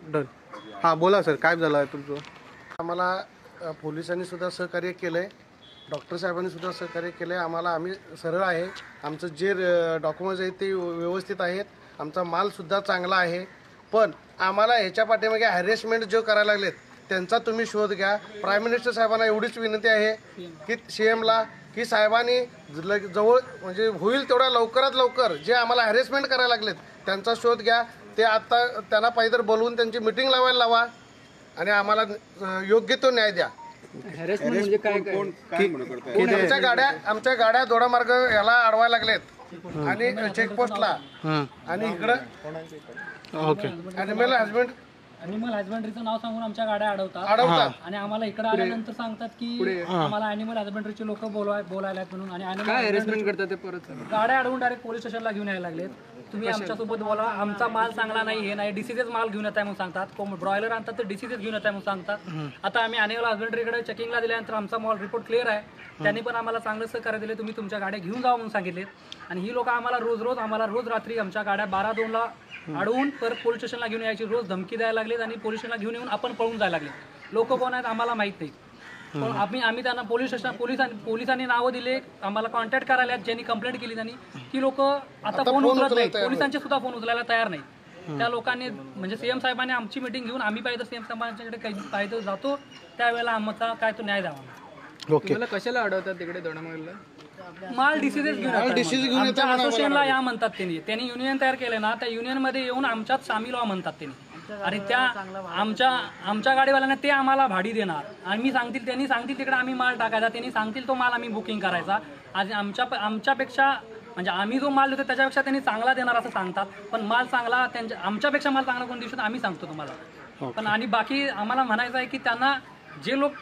Done. हां बोला sir, काय झालं आहे तुमचं? आम्हाला पोलिसांनी सुद्धा सहकार्य केलं आहे, डॉक्टर साहेबांनी सुद्धा सहकार्य केलं आहे आम्हाला. आम्ही सरळ आहे, आमचं जे डॉक्युमेंट्स आहेत ते व्यवस्थित आहेत, आमचा मालसुद्धा चांगला आहे. पण आम्हाला ह्याच्या पाठीमागे हॅरेसमेंट जो करायला लागलेत त्यांचा तुम्ही शोध घ्या. प्राईम मिनिस्टर साहेबांना एवढीच विनंती आहे की CMला की साहेबांनी जवळ म्हणजे होईल तेवढ्या लवकरात लवकर जे आम्हाला हॅरेसमेंट करायला लागलेत त्यांचा शोध घ्या. ते आत्ता त्यांना पाहिजे बोलवून त्यांची मिटिंग लावायला लावा आणि आम्हाला योग्य तो न्याय द्या. हॅरेसमेंट म्हणजे काय? आमच्या गाड्या दोडामार्ग याला अडवायला लागलेत आणि चेकपोस्टला आणि इकडं ओके ॲनिमल हजबंडरीचं नाव सांगून आमच्या गाड्या अडवतात आणि आम्हाला इकडे आल्यानंतर सांगतात की आम्हाला ॲनिमल हजबंडरीचे लोक बोलायला म्हणून आणि हॅरेसमेंट करतात ते परत गाड्या अडवून डायरेक्ट पोलीस स्टेशनला घेऊन यायला लागलेत. तुम्ही आमच्यासोबत बोला, आमचा माल चांगला नाही, हे नाही, डिसीजेस माल घेऊन येत आहे म्हणून सांगतात. ब्रॉयलर आणतात तर डिसीजेस घेऊन येत आहे म्हणून सांगतात. आता आम्ही ॲनिमल हजबंडरीकडे चेकिंगला दिल्यानंतर आमचा मॉल रिपोर्ट क्लिअर आहे. त्यांनी पण आम्हाला चांगलं सहकार्य दिले, तुम्ही तुमच्या गाड्या घेऊन जावा म्हणून सांगितलेत. आणि ही लोक आम्हाला रोज रात्री आमच्या गाड्या 12-2ला अडवून परत पोलीस स्टेशनला घेऊन यायची रोज धमकी द्यायला लागलेत आणि पोलीस स्टेशनला घेऊन येऊन आपण पळून जायला लागले. लोक कोण आहेत आम्हाला माहित नाही. पण आम्ही त्यांना पोलिसांनी नावं दिले, आम्हाला कॉन्टॅक्ट करायला ज्यांनी कंप्लेंट केली त्यांनी की लोक आता फोन उचलत नाही, पोलिसांचे सुद्धा फोन उचलायला तयार नाही. त्या लोकांनी म्हणजे CM साहेबांनी आमची मिटिंग घेऊन आम्ही पाहिजे CM साहेबांच्याकडे काही पाहिजे जातो त्यावेळेला आमचा काय तो न्याय द्यावा. ओके. कशाला अडवतात तिकडे दोडामार्गला? माल डिसीजेस घेऊन आमच्या असोसिएशनला या म्हणतात त्यांनी युनियन तयार केले ना, त्या युनियन मध्ये येऊन आमच्यात सामील व्हा म्हणतात त्यांनी. आणि त्या आमच्या गाडीवाल्यांना ते आम्हाला भाडी देणार आणि त्यांनी सांगतील तिकडे आम्ही माल टाकायचा, त्यांनी सांगतील तो माल आम्ही बुकिंग करायचा. आज आमच्यापेक्षा म्हणजे आम्ही जो माल देतो त्याच्यापेक्षा त्यांनी चांगला देणार असं सांगतात. पण माल चांगला आमच्यापेक्षा माल चांगला कोण दिवशी आम्ही सांगतो तुम्हाला. पण आणि बाकी आम्हाला म्हणायचं आहे की त्यांना जे लोक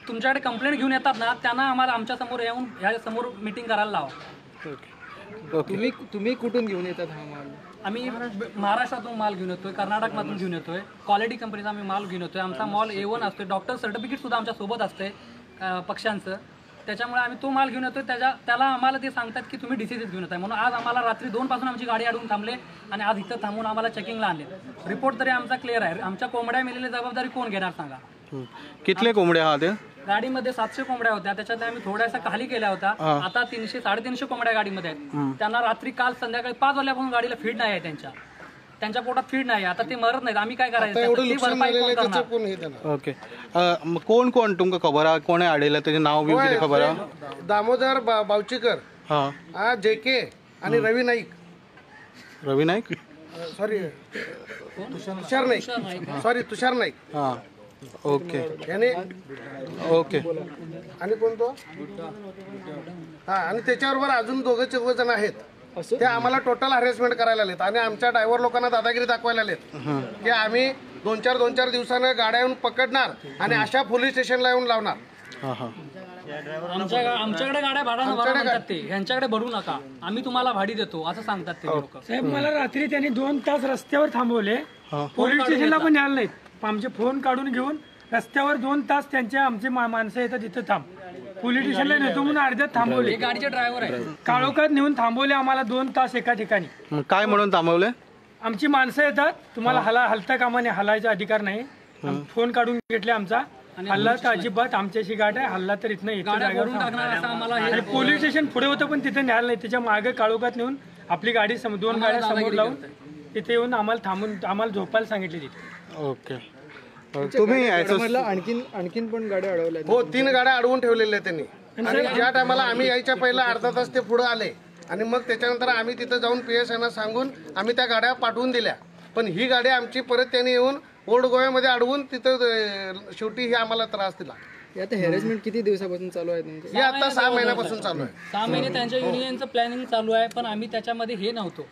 तुमच्याकडे कंप्लेंट घेऊन येतात ना त्यांना आम्हाला आमच्या समोर येऊन ह्या समोर मीटिंग करायला लावा. तुम्ही कुठून घेऊन येतात हा माल? आम्ही महाराष्ट्रातून माल घेऊन येतोय, कर्नाटकमधून घेऊन येतोय, क्वालिटी कंपनीचा आम्ही माल घेऊन येतोय. आमचा मॉल A1 असतोय, डॉक्टर सर्टिफिकेट सुद्धा आमच्या सोबत असते पक्ष्यांचं. त्याच्यामुळे आम्ही तो माल घेऊन येतोय. त्याला आम्हाला ते सांगतात की तुम्ही डिसीजेस घेऊन येताय म्हणून आज आम्हाला रात्री 2 पासून आमची गाडी अडवून थांबले आणि आज इथं थांबून आम्हाला चेकिंगला आणले. रिपोर्ट तरी आमचा क्लिअर आहे. आमच्या कोंबड्या मेलेली जबाबदारी कोण घेणार सांगा? कितले कोंबड्या आहात? गाडीमध्ये 700 कोंबड्या होत्या, त्याच्यात आम्ही थोड्याशा खाली केल्या होत्या. आता 300-350 कोंबड्या गाडीमध्ये आहेत. त्यांना रात्री काल संध्याकाळी 5 वाजल्यापासून गाडीला फीड नाही आहे, त्यांच्या पोटात फीड नाही. आता ते मरत नाहीत, आम्ही काय करायचं? ओके. कोण तुमका खबर आहे? कोणी आडयला त्याचे नाव बी किती खबर आहे? दामोदर बावचीकर, JK आणि रवी नाईक. सॉरी तुषार नाईक. हां ओके. याने ओके. आणि कोणतो आणि त्याच्याबरोबर अजून 2-4 जण आहेत. ते आम्हाला टोटल हॅरेसमेंट करायला आलेत आणि आमच्या ड्रायव्हर लोकांना दादागिरी दाखवायला आलेत की आम्ही 2-4 दिवसानं गाड्या येऊन पकडणार आणि अशा पोलीस स्टेशनला येऊन लावणार. आमच्याकडे गाड्या भाड्यानं म्हणतात ते, ह्यांच्याकडे भरू नका, आम्ही तुम्हाला भाडी देतो असं सांगतात ते लोक. साहेब मला रात्री त्यांनी 2 तास रस्त्यावर थांबवले, पोलीस स्टेशनला पण यायला नाहीत. आमचे फोन काढून घेऊन रस्त्यावर 2 तास आमचे माणसं येतात तिथं थांब, पोलीस स्टेशनला नेतो म्हणून अर्ध्यात थांबवले. गाडीचे ड्रायव्हर आहे, काळोखात नेऊन थांबवले आम्हाला 2 तास एका ठिकाणी. काय म्हणून थांबवले? आमची माणसं येतात, तुम्हाला हलता कामाने हलायचा अधिकार नाही. फोन काढून घेतले आमचा, हल्ला तर अजिबात आमच्याशी गाठ आहे, हल्ला तर इथं येतो. पोलीस स्टेशन पुढे होतं पण तिथे न्यायला नाही, त्याच्या मागे काळोखात नेऊन आपली गाडी 2 गाड्या समोर लावून तिथे येऊन आम्हाला झोपायला सांगितले तिथे. ओके. तुम्ही आणखीन पण गाड्या अडवल्या? हो, 3 गाड्या अडवून ठेवलेल्या त्यांनी. आणि ज्या टायमाला आम्ही यायच्या पहिला अर्धा तास ते पुढे आले आणि मग त्याच्यानंतर आम्ही तिथं जाऊन PSIना सांगून आम्ही त्या गाड्या पाठवून दिल्या. पण ही गाडी आमची परत त्यांनी येऊन ओल्ड गोव्यामध्ये अडवून तिथं शेवटी ही आम्हाला त्रास दिला. आता हॅरेसमेंट किती दिवसापासून चालू आहे तुमचं? हे आता 6 महिन्यापासून चालू आहे. 6 महिने त्यांच्या युनियनचं प्लॅनिंग चालू आहे, पण आम्ही त्याच्यामध्ये हे नव्हतो.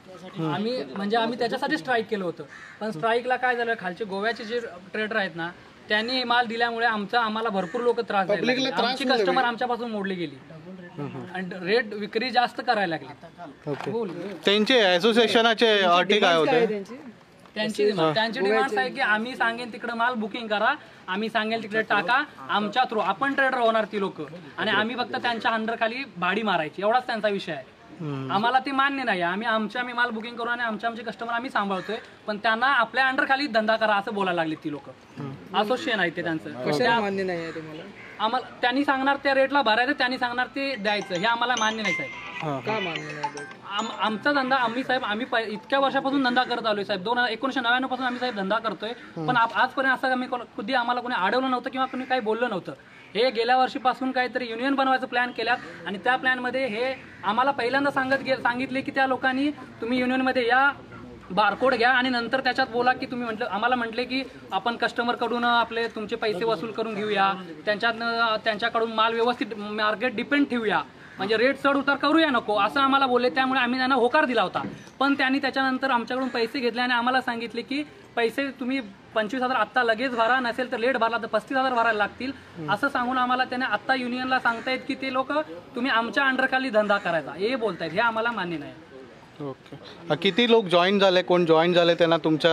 आम्ही त्याच्यासाठी स्ट्राईक केलं होतं. पण स्ट्राईकला काय झालं, खालचे गोव्याचे जे ट्रेडर आहेत ना त्यांनी माल दिल्यामुळे आम्हाला भरपूर लोक त्रास दिले. आमची कस्टमर आमच्यापासून मोडली गेली आणि रेट विक्री जास्त करायला लागली. त्यांचे असोसिएशनाचे अटी काय होते? त्यांची डिमांड आहे की आम्ही सांगेन तिकडे माल बुकिंग करा, आम्ही सांगेल तिकडे टाका, आमच्या थ्रू आपण ट्रेडर होणार ती लोक आणि आम्ही फक्त त्यांच्या अंडर खाली भाडी मारायची, एवढाच त्यांचा विषय आहे. आम्हाला ते मान्य नाही. आम्ही माल बुकिंग करून आणि आमचे कस्टमर आम्ही सांभाळतोय, पण त्यांना आपल्या अंडर खाली धंदा करा असं बोलायला लागले ती लोक. असोसिएशन आहे ते त्यांचं. कशाला मान्य नाही आहे तुम्हाला? आम्हाला त्यांनी सांगणार त्या रेटला भरायचं, त्यांनी सांगणार ते द्यायचं, हे आम्हाला मान्य नाही साहेब. का मान्य नाही? आमचा धंदा आम्ही इतक्या वर्षापासून धंदा करत आलोय साहेब. 1999 पासून आम्ही साहेब धंदा करतोय, पण आजपर्यंत असं आम्ही कधी आम्हाला कोणी अडवलं नव्हतं किंवा कोणी काही बोललं नव्हतं. हे गेल्या वर्षीपासून काहीतरी युनियन बनवायचं प्लॅन केल्यात आणि त्या प्लॅनमध्ये हे आम्हाला पहिल्यांदा सांगितले की त्या लोकांनी तुम्ही युनियनमध्ये या, बारकोड घ्या आणि नंतर त्याच्यात बोला की तुम्ही आम्हाला म्हटले की आपण कस्टमरकडून आपले तुमचे पैसे वसूल करून घेऊया, त्यांच्याकडून माल व्यवस्थित मार्केट डिपेंड ठेवूया, म्हणजे रेट चढ उतार करूया नको असं आम्हाला बोलले. त्यामुळे आम्ही त्यांना होकार दिला होता. पण त्यांनी त्याच्यानंतर आमच्याकडून पैसे घेतले आणि आम्हाला सांगितले की पैसे तुम्ही 25,000 आत्ता लगेच भरा, नसेल तर लेट भरला तर 35,000 भरायला लागतील असं सांगून आम्हाला त्याने आत्ता युनियनला सांगतायत की ते लोक तुम्ही आमच्या अंडरखाली धंदा करायचा हे बोलतायत. हे आम्हाला मान्य नाही. ओके. किती लोक जॉईन झाले, कोण जॉईन झाले त्यांना तुमच्या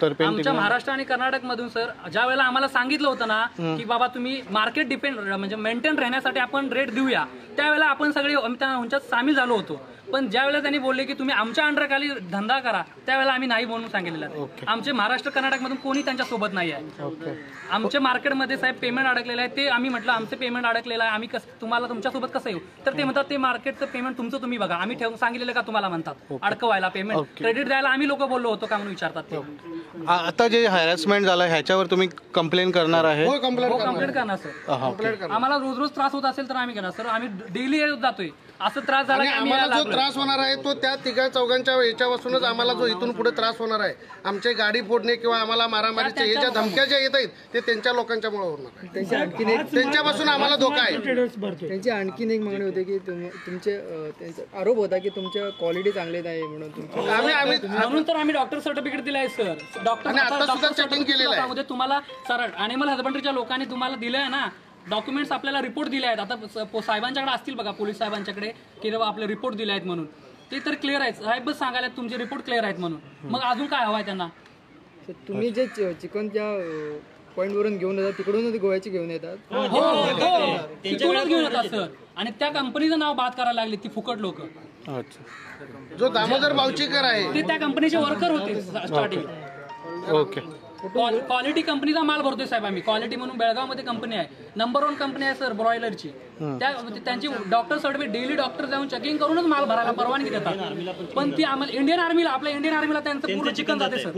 तर्फे? आमच्या महाराष्ट्र आणि कर्नाटक मधून सर ज्या वेळेला आम्हाला सांगितलं होतं ना की बाबा तुम्ही मार्केट डिपेंड म्हणजे मेंटेन राहण्यासाठी आपण रेट देऊया, त्यावेळेला आपण सगळे त्यांच्यात सामील झालो होतो. पण ज्या वेळेला त्यांनी बोलले की तुम्ही आमच्या अंडरखाली धंदा करा, त्यावेळेला आम्ही नाही म्हणून सांगितलेलं आहे. आमचे महाराष्ट्र कर्नाटक मधून कोणी त्यांच्या सोबत नाही आहे. आमच्या मार्केटमध्ये साहेब पेमेंट अडकलेलं आहे. ते आम्ही म्हटलं आमचं पेमेंट अडकलेलं आहे, आम्ही तुम्हाला तुमच्यासोबत कसं येऊ? तर ते म्हणतात ते मार्केटचं पेमेंट तुमचं तुम्ही बघा, आम्ही सांगितलेलं का तुम्हाला म्हणतात अडकवायला पेमेंट क्रेडिट द्यायला आम्ही लोक बोललो होतो का म्हणून विचारतात ते. आता जे हॅरेसमेंट झालं ह्याच्यावर तुम्ही कंप्लेंट करणार आहे? कंप्लेंट करणार सर. आम्हाला रोज रोज त्रास होत असेल तर आम्ही करणार सर. आम्ही डेली जातोय, असं त्रास झाला की आम्हाला जो त्रास होणार आहे तो त्या तिघा चौघांच्या याच्यापासूनच आम्हाला जो इथून पुढे त्रास होणार आहे, आमचे गाडी फोडणे किंवा आम्हाला मारामारीचे हे ज्या धमक्या ज्या येत आहेत ते त्यांच्या लोकांच्यामुळे होणार आहे. त्यांच्यापासून आम्हाला धोका आहे. त्यांची आणखीन एक मागणी होती की तुमचे त्यांचा आरोप होता की तुमच्या क्वालिटी चांगली नाही म्हणून म्हणून तर आम्ही डॉक्टर सर्टिफिकेट दिलं आहे सर. डॉक्टर तुम्हाला सर ॲनिमल हजबंडरीच्या लोकांनी तुम्हाला दिलं आहे ना डॉक्युमेंट्स, आपल्याला रिपोर्ट दिले आहेत. आता साहेबांच्याकडे असतील बघा, पोलीस साहेबांच्याकडे की आपले रिपोर्ट दिले आहेत म्हणून, ते तर क्लिअर आहेत. साहेबच सांगायला तुमचे रिपोर्ट क्लिअर आहेत म्हणून, मग अजून काय हवं आहे त्यांना? तुम्ही जे चिकनच्या पॉईंटवरून घेऊन येतात तिकडूनच गोव्याची घेऊन येतात? तिथूनच घेऊन येतात सर. आणि त्या कंपनीचं नाव बाद करायला लागले ती फुकट लोक. जो दामोदर बावचीकर आहे ते त्या कंपनीचे वर्कर होते स्टार्टिंग. ओके. क्वालिटी कंपनीचा माल भरतोय साहेब आम्ही. क्वालिटी म्हणून बेळगावमध्ये कंपनी आहे, नंबर 1 कंपनी आहे सर ब्रॉयलरची. त्यांची डॉक्टर सर्टिफिकेट डेली डॉक्टर जाऊन चेकिंग करूनच माल भरायला परवानगी देतात. पण ती आम्हाला इंडियन आर्मीला, आपल्या इंडियन आर्मीला त्यांचं पूर्ण चिकन जाते सर.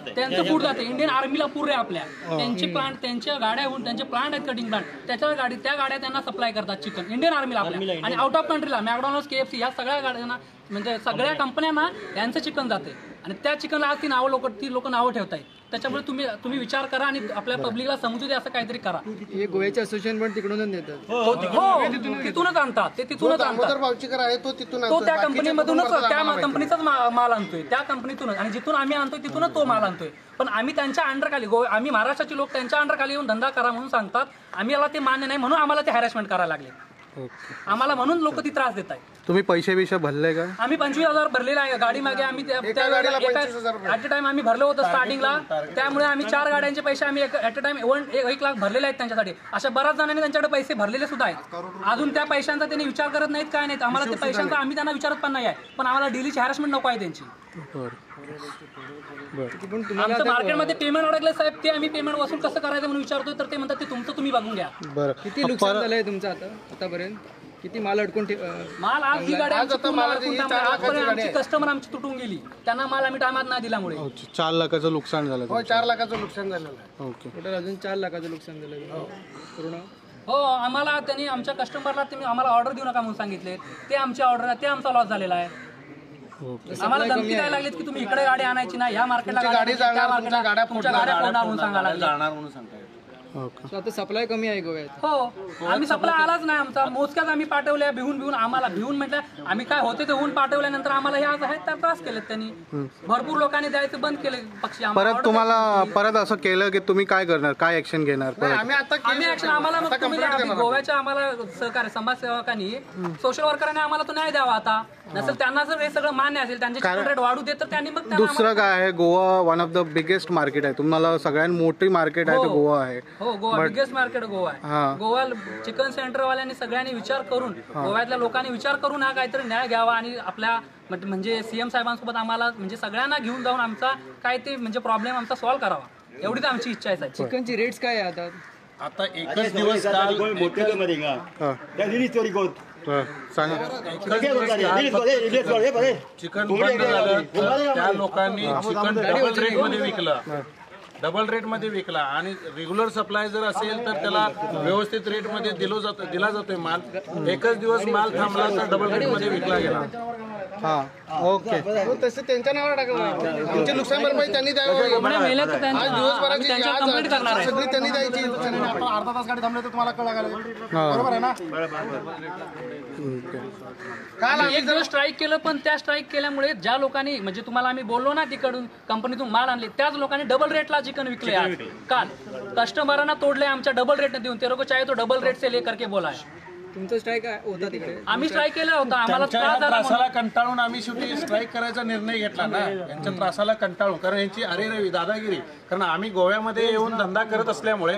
त्यांचं फूड जाते इंडियन आर्मीला पूर्ण. आपल्या त्यांचे प्लांट, त्यांच्या गाड्या होऊन त्यांचे प्लांट आहेत कटिंग प्लांट, त्या गाड्या त्यांना सप्लाय करतात चिकन इंडियन आर्मीला आपल्या. आणि आउट ऑफ कंट्रीला मॅकडॉनल्ड्स, KFC या सगळ्या गाड्यांना म्हणजे सगळ्या कंपन्यांना यांचं चिकन जाते. आणि त्या चिकनला आज ती लोक नावं ठेवत आहेत. त्याच्यामुळे तुम्ही विचार करा आणि आपल्या पब्लिकला समजू दे, असं काहीतरी करा. हे गोव्याचे असोसिएशन पण तिकडूनच देतात? हो, तिथूनच आणतात ते, तिथूनच आणतात. बावचीकर आहे तो तिथून तो त्या कंपनीमधूनच, त्या कंपनीचाच माल आणतोय, त्या कंपनीतूनच. आणि जिथून आम्ही आणतोय तिथूनच तो माल आणतोय. पण आम्ही त्यांच्या अंडरखाली, आम्ही महाराष्ट्राचे लोक त्यांच्या अंडरखाली येऊन धंदा करा म्हणून सांगतात. आम्हाला ते मान्य नाही म्हणून आम्हाला ते हॅरेसमेंट करायला लागले. आम्हाला म्हणून लोक ती त्रास देत आहेत. तुम्ही पैसे भरले का? आम्ही 25,000 भरलेला आहे गाडी मागे. आम्ही ऍट अ टाइम आम्ही भरलं होतं स्टार्टिंगला. त्यामुळे आम्ही 4 गाड्यांचे पैसे आम्ही ऍट अ टाइम 1 लाख भरलेले आहेत त्यांच्यासाठी. अशा बऱ्याच जणांनी त्यांच्याकडे पैसे भरलेले सुद्धा आहेत. अजून त्या पैशांचा त्यांनी विचार करत नाहीत, काय नाहीत. आम्हाला ते पैशांचा आम्ही त्यांना विचारत पण नाही आहे. पण आम्हाला डेलीची हॅरेसमेंट नको आहे त्यांची. आमचं मार्केटमध्ये पेमेंट अडकलं साहेब, ते आम्ही पेमेंट वसूल कसं करायचं म्हणून विचारतोय, तर ते म्हणतात ते तुमचं तुम्ही बघून घ्या. किती नुकसान झालंय तुमचं आतापर्यंत? किती माल अडकून माल आज ही गाडी आजपर्यंत कस्टमर आमची तुटून गेली. त्यांना माल आम्ही टायमात नाही दिल्यामुळे 4 लाखाचं नुकसान झालं. 4 लाखाचं नुकसान झालेलं आहे. ओके. टोटल अजून 4 लाखाचं नुकसान झालं पूर्ण. हो, आम्हाला त्यांनी आमच्या कस्टमरला तुम्ही आम्हाला ऑर्डर देऊ नका म्हणून सांगितले. ते आमची ऑर्डर आहे, ते आमचा लॉस झालेला आहे. आम्हाला धमकी द्यायला लागलीत की तुम्ही इकडे गाडी आणायची नाही, ह्या मार्केटला गाडी तुमच्या गाड्या फोडणार म्हणून सांगायला लागले. आता सप्लाय कमी आहे गोव्यात. हो, आम्ही सप्लाय आलाच नाही आमचा. मोजक्याच आम्ही पाठवल्या भिवून आम्हाला म्हटलं आम्ही काय होते ते होऊन पाठवल्यानंतर आम्हाला हे आज आहेत त्या त्रास केलेत त्यांनी. भरपूर लोकांनी द्यायचं बंद केले पक्षी. परत तुम्हाला परत असं केलं की तुम्ही काय करणार, काय ऍक्शन घेणार? आम्ही ऍक्शन आम्हाला गोव्याच्या आम्हाला सहकार्य समाजसेवकांनी, सोशल वर्करांनी आम्हाला तो न्याय द्यावा. आता नसेल त्यांना जर हे सगळं मान्य असेल त्यांचे चिकन रेट वाढू दे तर त्यांनी मग त्यांना दुसरं काय आहे, Goa one of the biggest market आहे, तुम्हाला सगळ्यात मोठी मार्केट आहे ते गोवा आहे. हो गोवा बिगेस्ट मार्केट गोवा आहे. गोवा चिकन सेंटरवाल्यांनी सगळ्यांनी विचार करून गोव्यातल्या लोकांनी विचार करून हा काहीतरी न्याय घ्यावा आणि आपल्या म्हणजे सीएम साहेबांसोबत आम्हाला म्हणजे सगळ्यांना घेऊन जाऊन आमचा काय ते म्हणजे प्रॉब्लेम आमचा सॉल्व्ह करावा एवढीच आमची इच्छा आहे साहेब. चिकनची रेट्स काय आहे आता? आता एकच दिवस काल सांगा. चिकन बंद झालं तर त्या लोकांनी चिकन डबल रेट मध्ये विकलं, डबल रेट मध्ये विकला आणि रेग्युलर सप्लाय जर असेल तर त्याला व्यवस्थित रेट मध्ये दिला जातोय माल. एकच दिवस माल थांबला तर डबल रेट मध्ये विकला गेला. ओके. तसे त्यांच्या नावावर टाकलं, आमची नुकसान भरपाई त्यांनी द्यावी. मेले तर आज दिवसभराची त्यांच्यावर कंप्लेंट करणार आहे. सगळी त्यांनी द्यायची. आपण अर्धा तास गाडी थांबले तर तुम्हाला कळलं बरोबर आहे ना. काल एक दिवस स्ट्राईक केलं पण त्या स्ट्राईक केल्यामुळे ज्या लोकांनी म्हणजे तुम्हाला आम्ही बोललो ना तिकडून कंपनीतून माल आणले त्याच लोकांनी डबल रेटला चिकन विकले. आज काल कस्टमरांना तोडले आमच्या डबल रेटने देऊन. ते लोक चाहे तो डबल रेट से ले करके बोला आहे. तुमचं स्ट्राईक होता तिकडे? आम्ही स्ट्राईक केला होता, आम्हाला त्यांच्या त्रास झाला त्रासाला कंटाळून आम्ही शेवटी स्ट्राईक करायचा निर्णय घेतला ना. यांच्या त्रासाला कंटाळून, कारण यांची अरेरवी दादागिरी, कारण आम्ही गोव्यामध्ये येऊन धंदा करत असल्यामुळे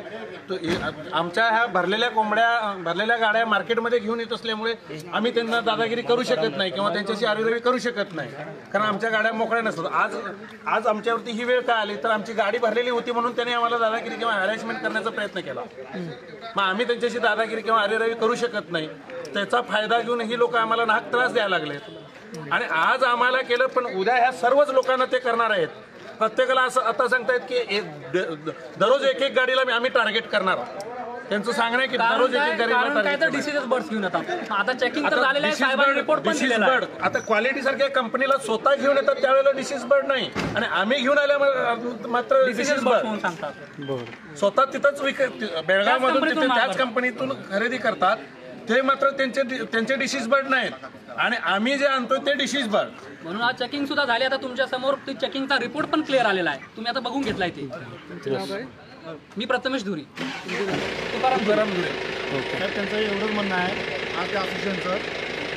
आमच्या ह्या भरलेल्या गाड्या मार्केटमध्ये घेऊन येत असल्यामुळे आम्ही त्यांना दादागिरी करू शकत नाही किंवा त्यांच्याशी अरेरवी करू शकत नाही, कारण आमच्या गाड्या मोकळ्या नसतात. आज आमच्यावरती ही वेळ काय आली तर आमची गाडी भरलेली होती म्हणून त्यांनी आम्हाला दादागिरी किंवा हॅरेसमेंट करण्याचा प्रयत्न केला. मग आम्ही त्यांच्याशी दादागिरी किंवा अरेरवी करू शकत नाही. त्याचा फायदा घेऊन ही लोक आम्हाला नाहक त्रास द्यायला लागले आणि आज आम्हाला केलं पण उद्या ह्या सर्वच लोकांना ते करणार आहेत. प्रत्येकाला असं आता सांगतायत की दररोज एक गाडीला आम्ही टार्गेट करणार. त्यांचं सांगणं आहे की दररोज एक गाडीला काय तर डिसीजेस बर्ड्स घेऊन येतात. आता चेकिंग तर झालेलं आहे, साहेबांनी रिपोर्ट पण दिलेला आहे. आता क्वालिटी सारख्या कंपनीला स्वतः घेऊन येतात त्यावेळेला डिसीज बर्ड नाही आणि आम्ही घेऊन आल्या मात्र डिसीज बर्ड म्हणून सांगतात. स्वतः तिथंच बेळगावमधून त्याच कंपनीतून खरेदी करतात. ते मात्र त्यांचे डिसीज बर्ड नाहीत आणि आम्ही जे आणतोय ते डिसीज बर्ड. म्हणून आज चेकिंग सुद्धा झाली. आता तुमच्या समोर चेकिंगचा रिपोर्ट पण क्लिअर आलेला आहे, तुम्ही आता बघून घेतलाय ते. मी प्रथमेश धुरी. साहेब त्यांचं एवढंच म्हणणं आहे आज त्या असोसिएशनचं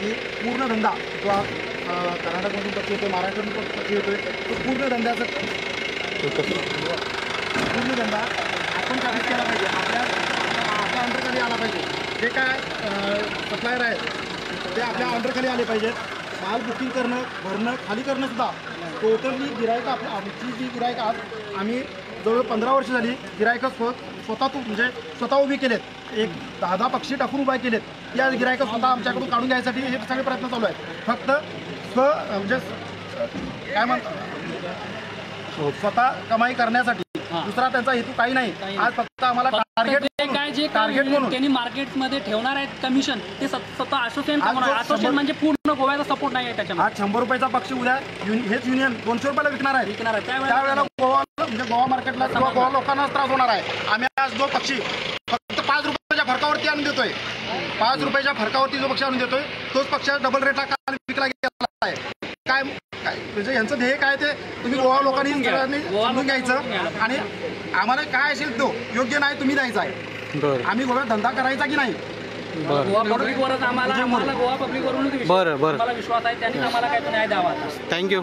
की पूर्ण धंदा जो कर्नाटकमधून पक्षी येतोय, महाराष्ट्रातून पक्षी येतोय, तो पूर्ण धंद्याचं पूर्ण धंदा आपण काबीज केला पाहिजे. आपल्या अंडरखाली आला पाहिजे. जे काय सप्लायर आहेत ते आपल्या अंडरखाली आले पाहिजेत. माल बुकिंग करणं, भरणं, खाली करणं सुद्धा टोटली गिरायकं आमची जी गिरायकं आज आम्ही जवळ 15 वर्ष झाली गिरायकं स्वतः उभी केलेत. एक 10 पक्षी टाकून उभा केलेत. या गिरायकं स्वतः आमच्याकडून काढून घ्यायसाठी हे सगळे प्रयत्न चालू आहेत. फक्त म्हणजे काय म्हणतात स्वतः कमाई करण्यासाठी, दुसरा त्यांचा हेतू काही नाही. आज फक्त आम्हाला टार्गेट म्हणून त्यांनी मार्केटमध्ये ठेवणार आहेत कमिशन ते स्वतः असोसिएशन म्हणजे पूर्ण गोव्याचा सपोर्ट नाही आहे त्याच्यामध्ये. आज 100 रुपयाचा पक्षी उद्या हेच युनियन 200 रुपयाला विकणार आहे. त्यावेळेला गोवा मार्केटला किंवा गोवा लोकांना त्रास होणार आहे. आम्ही आज जो पक्षी फक्त 5 रुपयाच्या फरकावरती आणून देतोय, 5 रुपयाच्या फरकावरती जो पक्षी आणून देतोय तोच पक्ष डबल रेटला काल विकला गेला आहे. काय म्हणजे यांचं ध्येय काय ते तुम्ही गोवा लोकांनी समजून घ्यायचं आणि आम्हाला काय असेल तो योग्य नाही तुम्ही द्यायचा आहे. आम्ही गोव्यात धंदा करायचा की नाही गोवा पब्लिकवरच आम्हाला गोवा पब्लिकवरूनच बरं विश्वास आहे. त्यांनी आम्हाला काय न्याय द्यावा. थँक्यू.